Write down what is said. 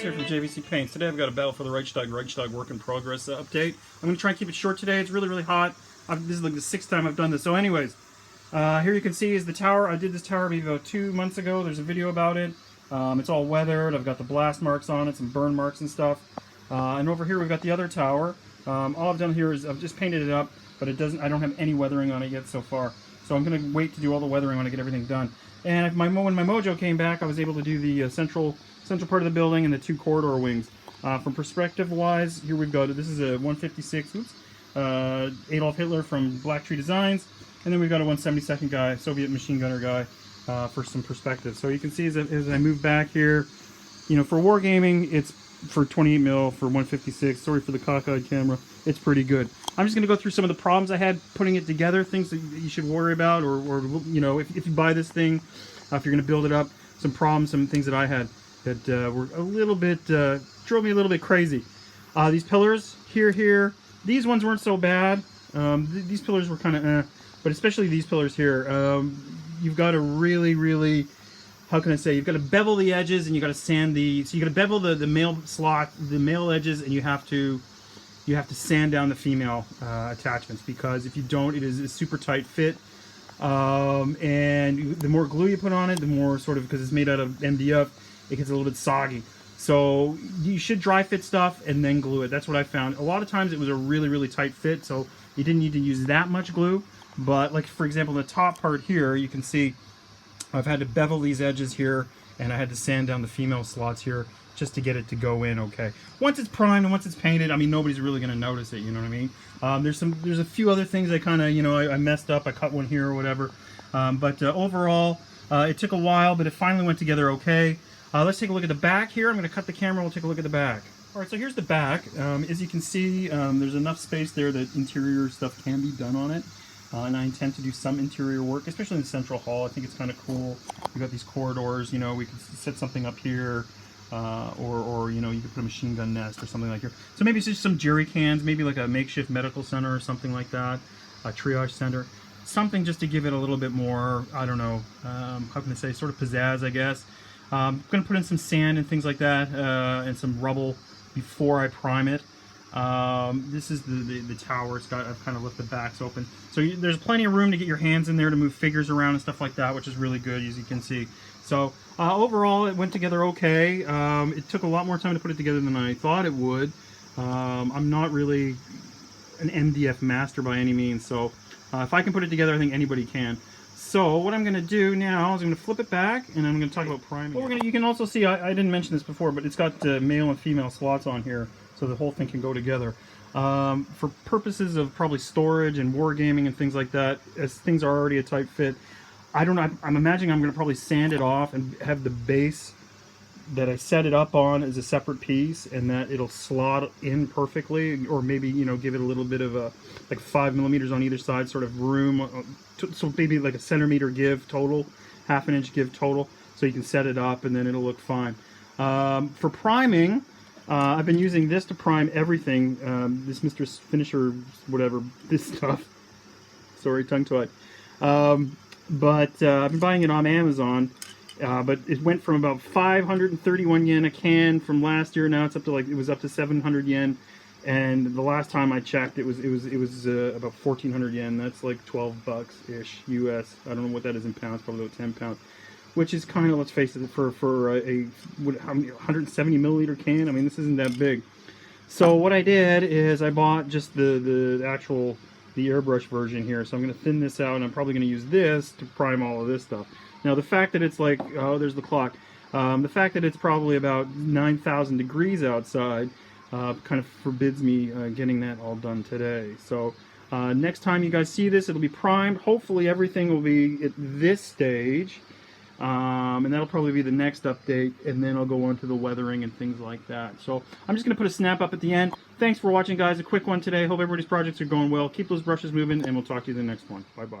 Lance here from JVC Paints. Today I've got a Battle for the Reichstag work in progress update. I'm going to try and keep it short today. It's really, really hot. This is like the 6th time I've done this. So anyways, here you can see is the tower. I did this tower maybe about 2 months ago. There's a video about it. It's all weathered. I've got the blast marks on it, some burn marks and stuff. And over here we've got the other tower. All I've done here is I've just painted it up, but it doesn't. I don't have any weathering on it yet so far. So I'm going to wait to do all the weathering when I get everything done. And when my mojo came back, I was able to do the central part of the building and the 2 corridor wings. From perspective-wise, here we've got, this is a 156, Adolf Hitler from Black Tree Designs, and then we've got a 172nd guy, Soviet machine gunner guy, for some perspective. So you can see as I move back here, you know, for wargaming, it's for 28 mil for 156. Sorry for the cockeyed camera. It's pretty good. I'm just going to go through some of the problems I had putting it together, things that you should worry about, or you know, if you buy this thing, if you're going to build it up, some problems, some things that I had that were a little bit, drove me a little bit crazy. These pillars here, these ones weren't so bad. These pillars were kind of but especially these pillars here, you've got to really, how can I say, you've got to bevel the edges and you got to sand so you got to bevel the male slot, the male edges, and you have to sand down the female attachments, because if you don't, it is a super tight fit. And the more glue you put on it, the more sort of, because it's made out of MDF, it gets a little bit soggy. So you should dry fit stuff and then glue it. That's what I found. A lot of times it was a really tight fit, so you didn't need to use that much glue. But like, for example, the top part here, you can see I've had to bevel these edges here, and I had to sand down the female slots here just to get it to go in okay. Once it's primed and once it's painted, I mean, nobody's really going to notice it, you know what I mean? There's a few other things I kind of, you know, I messed up. I cut one here or whatever. But overall, it took a while, but it finally went together okay. Let's take a look at the back here. I'm going to cut the camera. We'll take a look at the back. All right, so here's the back. As you can see, there's enough space there that interior stuff can be done on it. And I intend to do some interior work, especially in the central hall. I think it's kind of cool. We've got these corridors, you know, we could set something up here, or you know, you could put a machine gun nest or something like here. So maybe it's just some jerry cans, maybe like a makeshift medical center or something like that, a triage center. Something just to give it a little bit more, I don't know, how can I say, sort of pizzazz, I guess. I'm going to put in some sand and things like that, and some rubble before I prime it. This is the tower. It's got, I've kind of left the backs open, so there's plenty of room to get your hands in there to move figures around and stuff like that, which is really good, as you can see. So overall, it went together okay. It took a lot more time to put it together than I thought it would. I'm not really an MDF master by any means, so if I can put it together, I think anybody can. So what I'm going to do now is I'm going to flip it back, and I'm going to talk about priming. Well, you can also see, I didn't mention this before, but it's got male and female slots on here, so the whole thing can go together. For purposes of probably storage and wargaming and things like that, as things are already a tight fit, I'm imagining I'm going to probably sand it off and have the base that I set it up on as a separate piece, and that it'll slot in perfectly, or maybe, you know, give it a little bit of a, like 5 millimeters on either side sort of room, so maybe like a centimeter give total, half an inch give total, so you can set it up and then it'll look fine. For priming, I've been using this to prime everything, this Mr. Finisher, whatever, this stuff. Sorry, tongue-tied. But I've been buying it on Amazon. But it went from about 531 yen a can from last year. Now it's up to, like, it was up to 700 yen, and the last time I checked, it was about 1,400 yen. That's like 12 bucks ish US. I don't know what that is in pounds. Probably about 10 pounds, which is kind of, let's face it, for a 170 milliliter can. I mean, this isn't that big. So what I did is I bought just the actual airbrush version here. So I'm going to thin this out, and I'm probably going to use this to prime all of this stuff. Now, the fact that it's like, oh, there's the clock. The fact that it's probably about 9,000 degrees outside kind of forbids me getting that all done today. So next time you guys see this, it'll be primed. Hopefully everything will be at this stage. And that'll probably be the next update, and then I'll go on to the weathering and things like that. So I'm just going to put a snap up at the end. Thanks for watching, guys. A quick one today. Hope everybody's projects are going well. Keep those brushes moving, and we'll talk to you in the next one. Bye-bye.